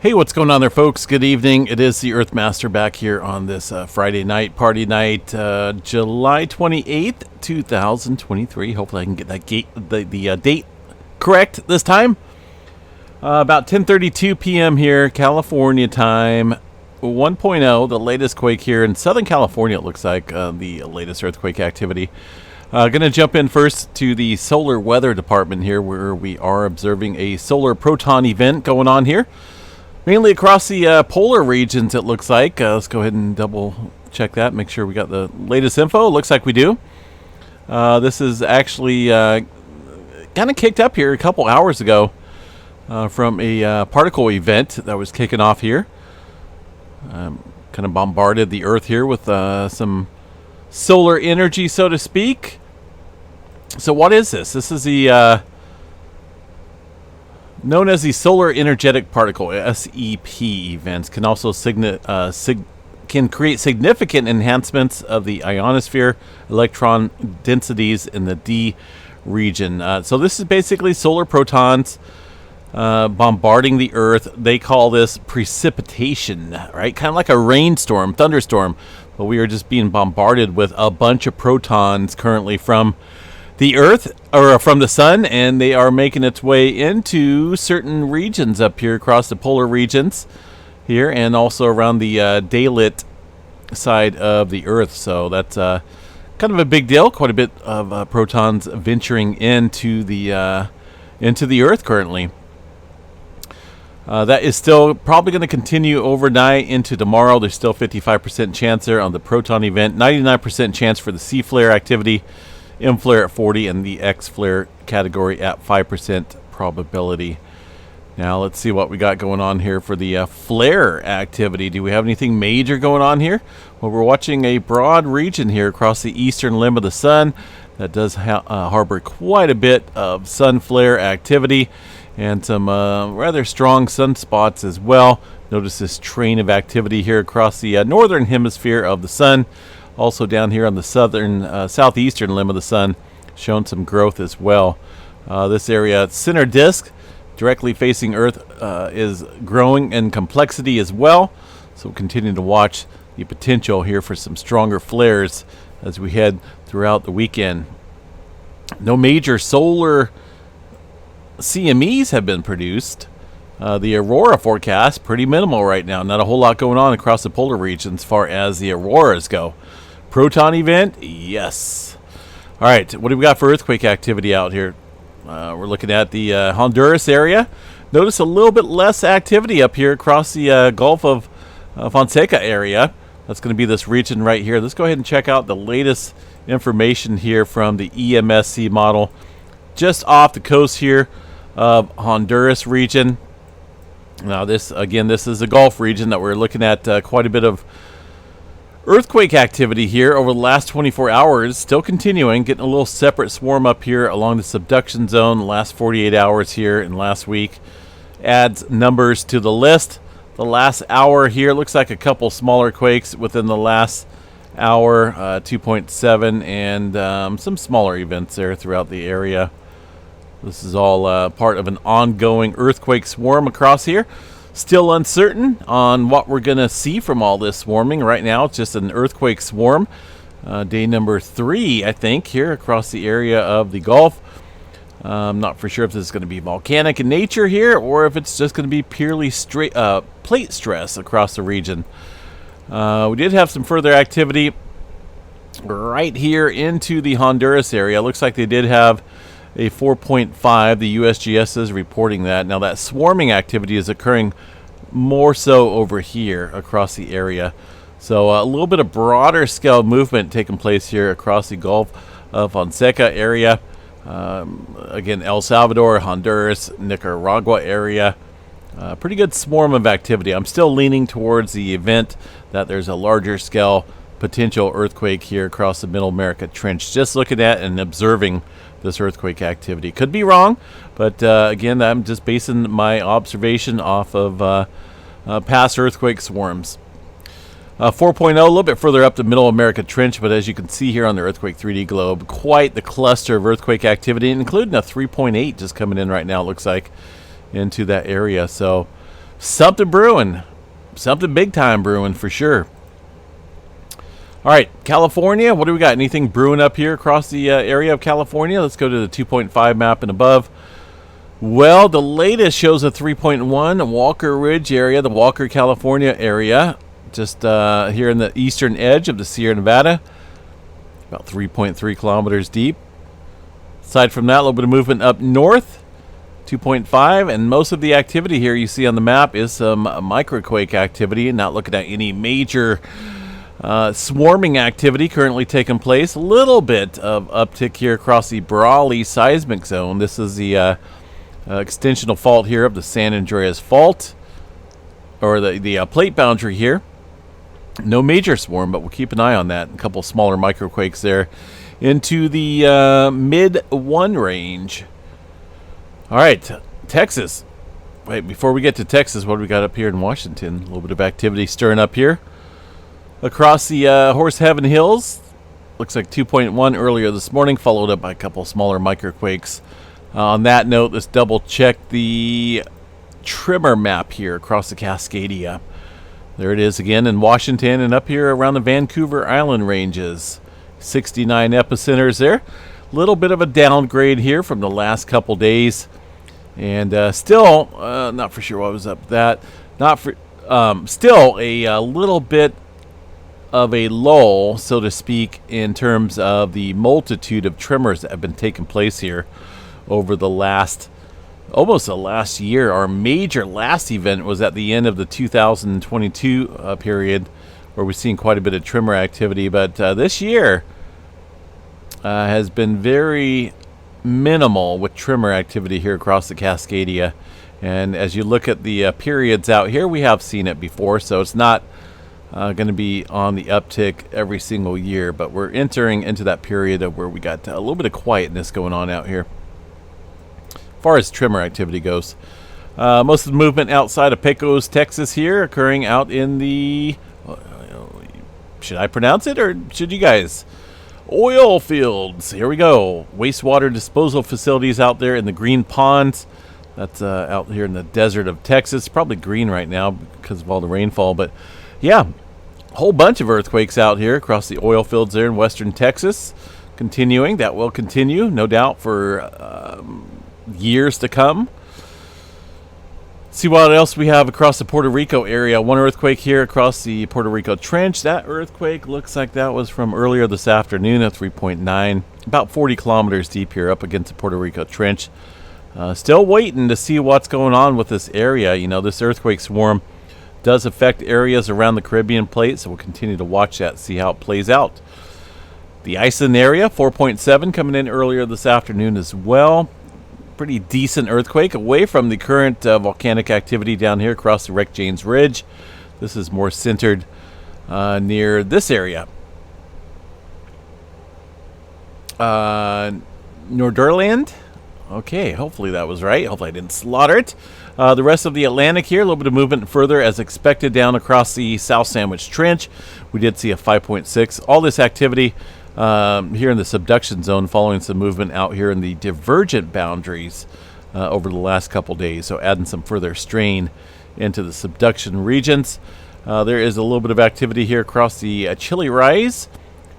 Hey, what's going on there, folks? Good evening. It is the Earthmaster back here on this Friday night, party night, July 28th, 2023. Hopefully I can get that the date correct this time. About 10:32 p.m. here, California time, 1.0, the latest quake here in Southern California, it looks like, the latest earthquake activity. Going to jump in first to the solar weather department here, where we are observing a solar proton event going on here. Mainly across the polar regions, it looks like. Let's go ahead and double check that, make sure we got the latest info. Looks like we do. This is actually kind of kicked up here a couple hours ago from a particle event that was kicking off here. Kind of bombarded the Earth here with some solar energy, so to speak. So what is this? This is the known as the solar energetic particle, SEP events, can also can create significant enhancements of the ionosphere, electron densities in the D region. So this is basically solar protons bombarding the Earth. They call this precipitation, right? Kind of like a rainstorm, thunderstorm. But we are just being bombarded with a bunch of protons currently from the Earth, or from the Sun, and they are making its way into certain regions up here across the polar regions here, and also around the daylit side of the Earth. So that's kind of a big deal. Quite a bit of protons venturing into the Earth currently. That is still probably going to continue overnight into tomorrow. There's still 55% chance there on the proton event, 99% chance for the C flare activity, M flare at 40, and the X flare category at 5% probability. Now let's see what we got going on here for the flare activity. Do we have anything major going on here? Well, we're watching a broad region here across the eastern limb of the sun that does harbor quite a bit of sun flare activity and some rather strong sunspots as well. Notice this train of activity here across the northern hemisphere of the sun. Also down here on the southeastern limb of the sun, showing some growth as well. This area, center disk, directly facing Earth, is growing in complexity as well. So we'll continue to watch the potential here for some stronger flares as we head throughout the weekend. No major solar CMEs have been produced. The aurora forecast, pretty minimal right now. Not a whole lot going on across the polar regions as far as the auroras go. Proton event, yes. All right, what do we got for earthquake activity out here? We're looking at the Honduras area. Notice a little bit less activity up here across the Gulf of Fonseca area. That's going to be this region right here. Let's go ahead and check out the latest information here from the EMSC model. Just off the coast here of Honduras region. Now this is the Gulf region that we're looking at quite a bit of earthquake activity here over the last 24 hours, still continuing, getting a little separate swarm up here along the subduction zone the last 48 hours here and last week. Adds numbers to the list. The last hour here looks like a couple smaller quakes within the last hour, 2.7, and some smaller events there throughout the area. This is all part of an ongoing earthquake swarm across here. Still uncertain on what we're going to see from all this swarming. Right now, it's just an earthquake swarm. Day number 3, I think, here across the area of the Gulf. I'm not for sure if this is going to be volcanic in nature here or if it's just going to be purely straight plate stress across the region. We did have some further activity right here into the Honduras area. Looks like they did have a 4.5. The USGS is reporting that. Now that swarming activity is occurring more so over here across the area. So a little bit of broader scale movement taking place here across the Gulf of Fonseca area. Again, El Salvador, Honduras, Nicaragua area. Pretty good swarm of activity. I'm still leaning towards the event that there's a larger scale potential earthquake here across the Middle America Trench. Just looking at and observing this earthquake activity. Could be wrong, but again, I'm just basing my observation off of past earthquake swarms. 4.0, a little bit further up the Middle America Trench, but as you can see here on the Earthquake 3D globe, quite the cluster of earthquake activity, including a 3.8 just coming in right now, it looks like, into that area. So something brewing. Something big time brewing for sure. All right, California, what do we got? Anything brewing up here across the area of California? Let's go to the 2.5 map and above. Well, the latest shows a 3.1 Walker Ridge area, the Walker, California area, just here in the eastern edge of the Sierra Nevada, about 3.3 kilometers deep. Aside from that, a little bit of movement up north, 2.5, and most of the activity here you see on the map is some microquake activity, not looking at any major swarming activity currently taking place. A little bit of uptick here across the Brawley seismic zone. This is the extensional fault here of the San Andreas Fault, or the plate boundary here. No major swarm, but we'll keep an eye on that. A couple smaller microquakes there into the mid-1 range. All right, Texas. Wait, before we get to Texas, what do we got up here in Washington? A little bit of activity stirring up here. Across the Horse Heaven Hills, looks like 2.1 earlier this morning, followed up by a couple smaller microquakes. On that note, let's double check the tremor map here across the Cascadia. There it is again in Washington and up here around the Vancouver Island ranges. 69 epicenters there. Little bit of a downgrade here from the last couple days. And still, not for sure what was up with that. Not for, still a little bit of a lull, so to speak, in terms of the multitude of tremors that have been taking place here over the almost the last year. Our major last event was at the end of the 2022 period, where we've seen quite a bit of tremor activity. But this year has been very minimal with tremor activity here across the Cascadia. And as you look at the periods out here, we have seen it before, so it's not going to be on the uptick every single year, but we're entering into that period of where we got a little bit of quietness going on out here as far as tremor activity goes. Most of the movement outside of Pecos, Texas here, occurring out in the, should I pronounce it or should you guys? Oil fields. Here we go. Wastewater disposal facilities out there in the Green Ponds. That's out here in the desert of Texas. Probably green right now because of all the rainfall, but yeah, a whole bunch of earthquakes out here across the oil fields there in western Texas. Continuing. That will continue, no doubt, for years to come. See what else we have across the Puerto Rico area. One earthquake here across the Puerto Rico Trench. That earthquake looks like that was from earlier this afternoon at 3.9. About 40 kilometers deep here up against the Puerto Rico Trench. Still waiting to see what's going on with this area. You know, this earthquake swarm does affect areas around the Caribbean plate, so we'll continue to watch that, see how it plays out. The Iceland area, 4.7, coming in earlier this afternoon as well. Pretty decent earthquake away from the current volcanic activity down here across the Wreck James Ridge. This is more centered near this area. Norderland. Okay, hopefully that was right. Hopefully I didn't slaughter it. The rest of the Atlantic here, a little bit of movement further as expected down across the South Sandwich Trench. We did see a 5.6. All this activity here in the subduction zone following some movement out here in the divergent boundaries over the last couple days. So adding some further strain into the subduction regions. There is a little bit of activity here across the Chile Rise,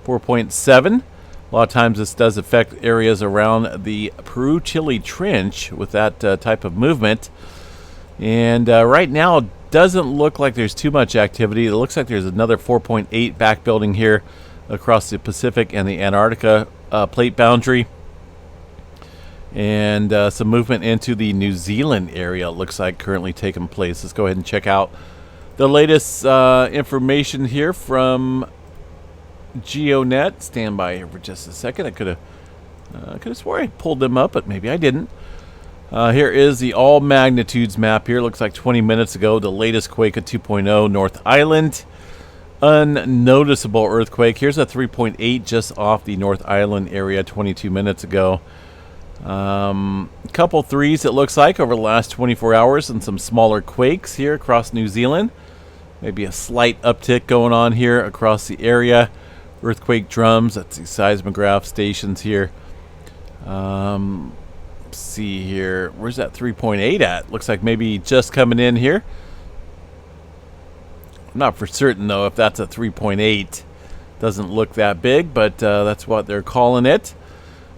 4.7. A lot of times this does affect areas around the Peru-Chile Trench with that type of movement. And right now it doesn't look like there's too much activity. It looks like there's another 4.8 back building here across the Pacific and the Antarctica plate boundary. And some movement into the New Zealand area, it looks like, currently taking place. Let's go ahead and check out the latest information here from GeoNet. Stand by here for just a second. I could have swore I pulled them up, but maybe I didn't. Here is the all magnitudes map here. Looks like 20 minutes ago, the latest quake of 2.0 North Island. Unnoticeable earthquake. Here's a 3.8 just off the North Island area 22 minutes ago. Couple threes, it looks like, over the last 24 hours, and some smaller quakes here across New Zealand. Maybe a slight uptick going on here across the area. Earthquake drums, that's the seismograph stations here. see here. Where's that 3.8 at? Looks like maybe just coming in here. I'm not for certain, though, if that's a 3.8. Doesn't look that big, but that's what they're calling it.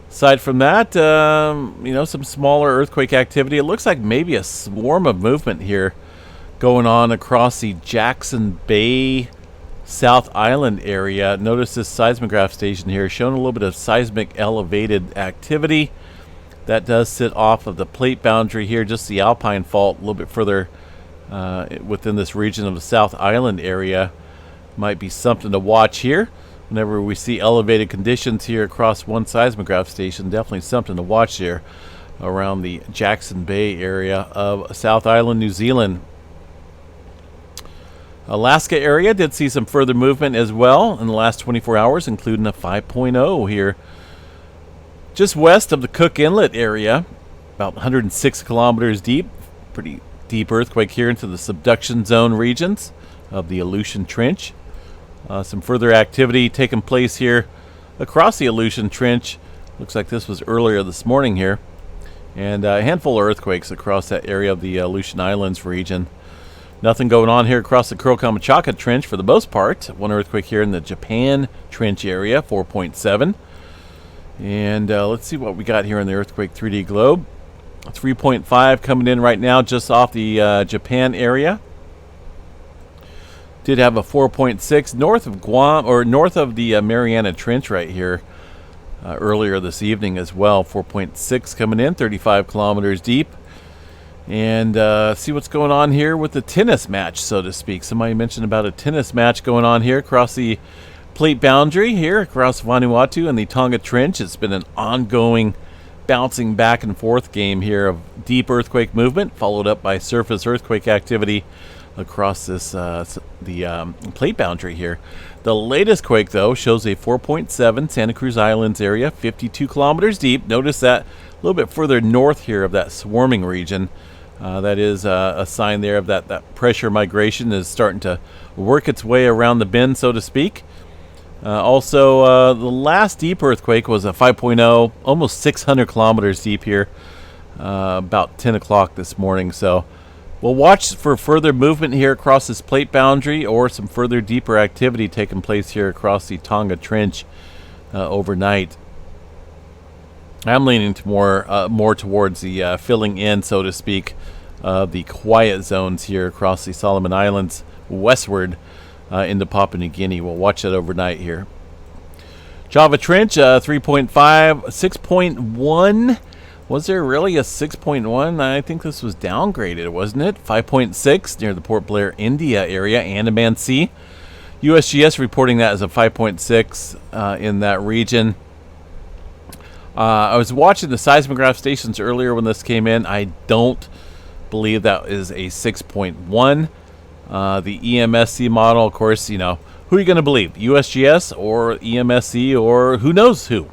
Aside from that, some smaller earthquake activity. It looks like maybe a swarm of movement here going on across the Jackson Bay South Island area. Notice this seismograph station here showing a little bit of seismic elevated activity. That does sit off of the plate boundary here, just the Alpine Fault, a little bit further within this region of the South Island area. Might be something to watch here. Whenever we see elevated conditions here across one seismograph station, definitely something to watch here around the Jackson Bay area of South Island, New Zealand. Alaska area did see some further movement as well in the last 24 hours, including a 5.0 here just west of the Cook Inlet area, about 106 kilometers deep. Pretty deep earthquake here into the subduction zone regions of the Aleutian Trench. Some further activity taking place here across the Aleutian Trench. Looks like this was earlier this morning here. And a handful of earthquakes across that area of the Aleutian Islands region. Nothing going on here across the Kuril-Kamchatka Trench for the most part. One earthquake here in the Japan Trench area, 4.7. And let's see what we got here in the earthquake 3D globe. 3.5 coming in right now just off the Japan area. Did have a 4.6 north of Guam, or north of the Mariana Trench right here earlier this evening as well. 4.6 coming in, 35 kilometers deep. And see what's going on here with the tennis match, so to speak. Somebody mentioned about a tennis match going on here across the plate boundary here across Vanuatu and the Tonga Trench. It's been an ongoing bouncing back and forth game here of deep earthquake movement, followed up by surface earthquake activity across this plate boundary here. The latest quake, though, shows a 4.7 Santa Cruz Islands area, 52 kilometers deep. Notice that a little bit further north here of that swarming region. That is a sign there of that pressure migration is starting to work its way around the bend, so to speak. Also, the last deep earthquake was a 5.0, almost 600 kilometers deep here, about 10 o'clock this morning. So we'll watch for further movement here across this plate boundary or some further deeper activity taking place here across the Tonga Trench overnight. I'm leaning to more towards the filling in, so to speak, of the quiet zones here across the Solomon Islands westward into Papua New Guinea. We'll watch that overnight here. Java Trench, 3.5, 6.1. Was there really a 6.1? I think this was downgraded, wasn't it? 5.6 near the Port Blair, India area, Andaman Sea. USGS reporting that as a 5.6 in that region. I was watching the seismograph stations earlier when this came in. I don't believe that is a 6.1. The EMSC model, of course, who are you going to believe? USGS or EMSC or who knows who?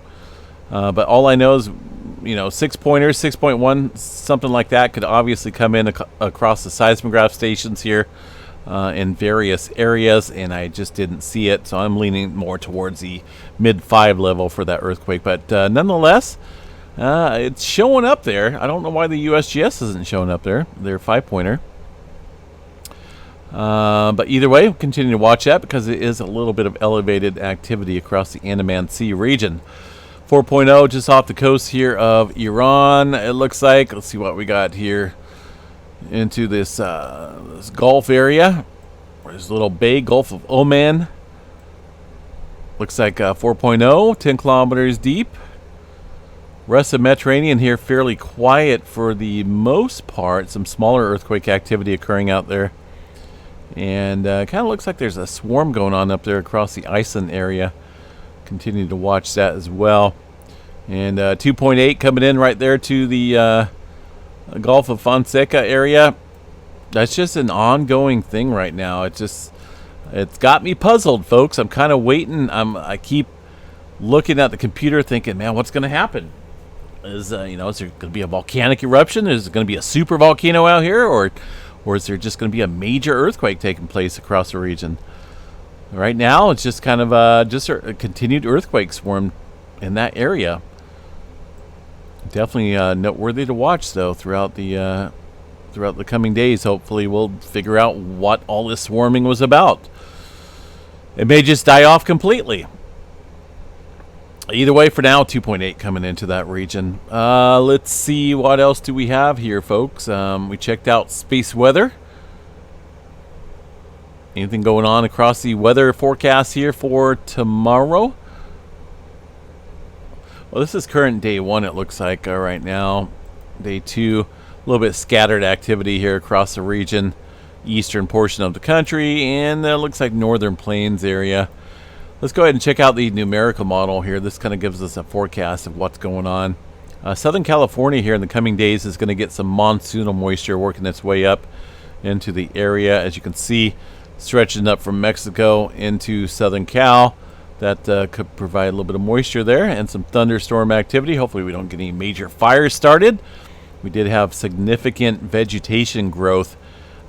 But all I know is, 6-pointers, 6.1, something like that could obviously come in across the seismograph stations here in various areas, and I just didn't see it, so I'm leaning more towards the mid-5 level for that earthquake. But nonetheless, it's showing up there. I don't know why the USGS isn't showing up there, their 5-pointer. But either way, we'll continue to watch that because it is a little bit of elevated activity across the Andaman Sea region. 4.0 just off the coast here of Iran, it looks like. Let's see what we got here into this Gulf area. There's a little bay, Gulf of Oman. Looks like 4.0, 10 kilometers deep. Rest of Mediterranean here fairly quiet for the most part. Some smaller earthquake activity occurring out there. And kind of looks like there's a swarm going on up there across the Iceland area. Continue to watch that as well. And 2.8 coming in right there to the Gulf of Fonseca area. That's just an ongoing thing right now. It's got me puzzled, folks. I'm kind of waiting. I keep looking at the computer thinking, man, what's going to happen? Is there going to be a volcanic eruption? Is it going to be a super volcano out here? Or is there just going to be a major earthquake taking place across the region? Right now, it's just kind of just a continued earthquake swarm in that area. Definitely noteworthy to watch, though, throughout the throughout the coming days, hopefully we'll figure out what all this swarming was about. It may just die off completely. Either way, for now, 2.8 coming into that region. Let's see, what else do we have here, folks? We checked out space weather. Anything going on across the weather forecast here for tomorrow? Well, this is current day 1, it looks like, right now. Day 2, a little bit scattered activity here across the region, eastern portion of the country, and it looks like northern plains area. Let's go ahead and check out the numerical model here. This kind of gives us a forecast of what's going on. Southern California here in the coming days is going to get some monsoonal moisture working its way up into the area. As you can see, stretching up from Mexico into Southern Cal. That could provide a little bit of moisture there and some thunderstorm activity. Hopefully we don't get any major fires started. We did have significant vegetation growth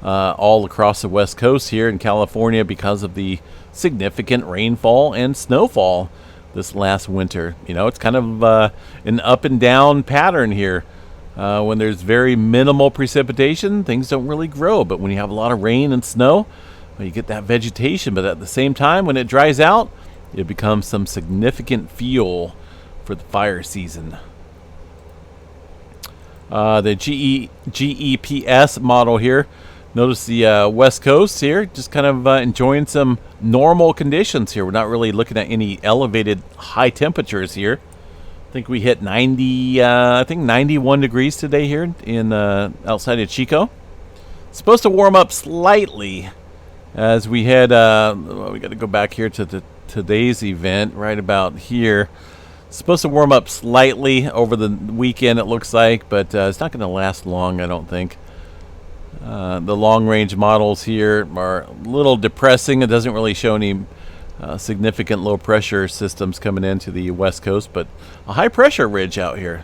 all across the west coast here in California because of the significant rainfall and snowfall this last winter. You know, it's kind of an up and down pattern here. When there's very minimal precipitation, things don't really grow. But when you have a lot of rain and snow, well, you get that vegetation. But at the same time, when it dries out, it becomes some significant fuel for the fire season. The GEPS model here. Notice the west coast here, just kind of enjoying some normal conditions here. We're not really looking at any elevated high temperatures here. I think we hit 91 degrees today here in outside of Chico. It's supposed to warm up slightly as we head. Well, we got to go back here to today's event right about here. It's supposed to warm up slightly over the weekend, it looks like, but it's not going to last long, I don't think. The long-range models here are a little depressing. It doesn't really show any significant low-pressure systems coming into the west coast, but a high-pressure ridge out here.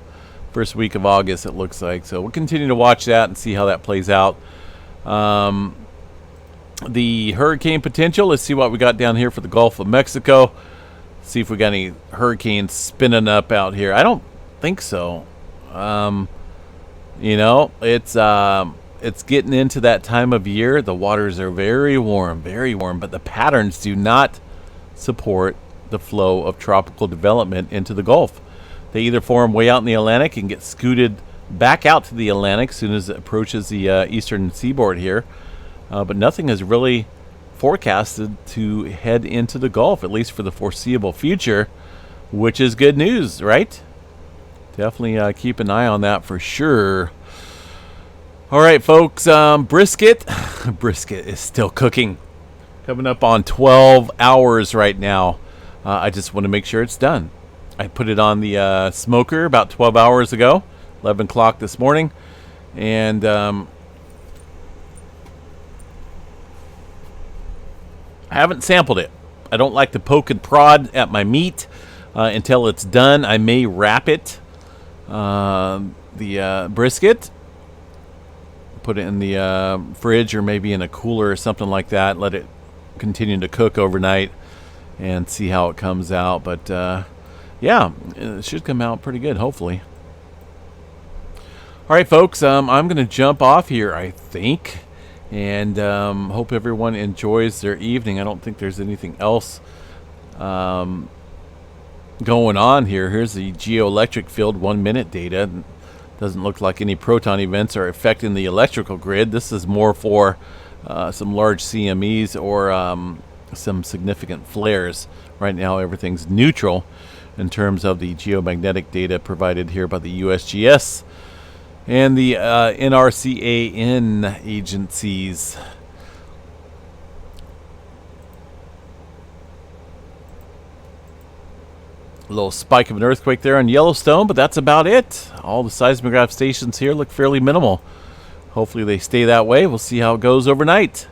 First week of August, it looks like. So we'll continue to watch that and see how that plays out. The hurricane potential, let's see what we got down here for the Gulf of Mexico. See if we got any hurricanes spinning up out here. I don't think so. You know, it's getting into that time of year. The waters are very warm, but the patterns do not support the flow of tropical development into the Gulf. They either form way out in the Atlantic and get scooted back out to the Atlantic as soon as it approaches the eastern seaboard here. But nothing is really forecasted to head into the Gulf, at least for the foreseeable future, which is good news, right? Definitely keep an eye on that for sure. All right, folks, brisket is still cooking. Coming up on 12 hours right now. I just want to make sure it's done. I put it on the smoker about 12 hours ago, 11 o'clock this morning, and I haven't sampled it. I don't like to poke and prod at my meat until it's done. I may wrap it, the brisket, put it in the fridge or maybe in a cooler or something like that. Let it continue to cook overnight and see how it comes out. But yeah, it should come out pretty good, hopefully. All right, folks, I'm going to jump off here, I think. And hope everyone enjoys their evening. I don't think there's anything else going on here. Here's the geoelectric field 1 minute data. Doesn't look like any proton events are affecting the electrical grid. This is more for some large CMEs or some significant flares. Right now everything's neutral in terms of the geomagnetic data provided here by the USGS and the NRCAN agencies. A little spike of an earthquake there on Yellowstone, but that's about it. All the seismograph stations here look fairly minimal. Hopefully they stay that way. We'll see how it goes overnight.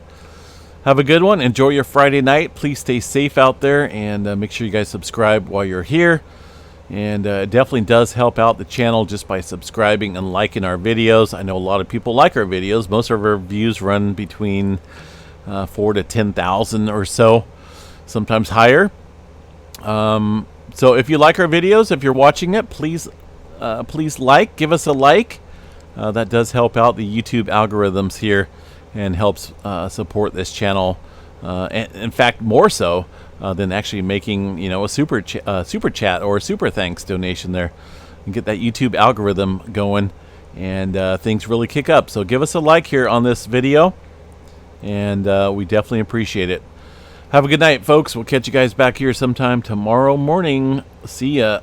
Have a good one. Enjoy your Friday night. Please stay safe out there, and make sure you guys subscribe while you're here. And it definitely does help out the channel just by subscribing and liking our videos. I know a lot of people like our videos. Most of our views run between 4,000 to 10,000 or so, sometimes higher. So if you like our videos, if you're watching it, please give us a like. That does help out the YouTube algorithms here and helps support this channel. And in fact, more so than actually making a super chat or a super thanks donation there, and get that YouTube algorithm going, and things really kick up. So give us a like here on this video, and we definitely appreciate it. Have a good night, folks. We'll catch you guys back here sometime tomorrow morning. See ya.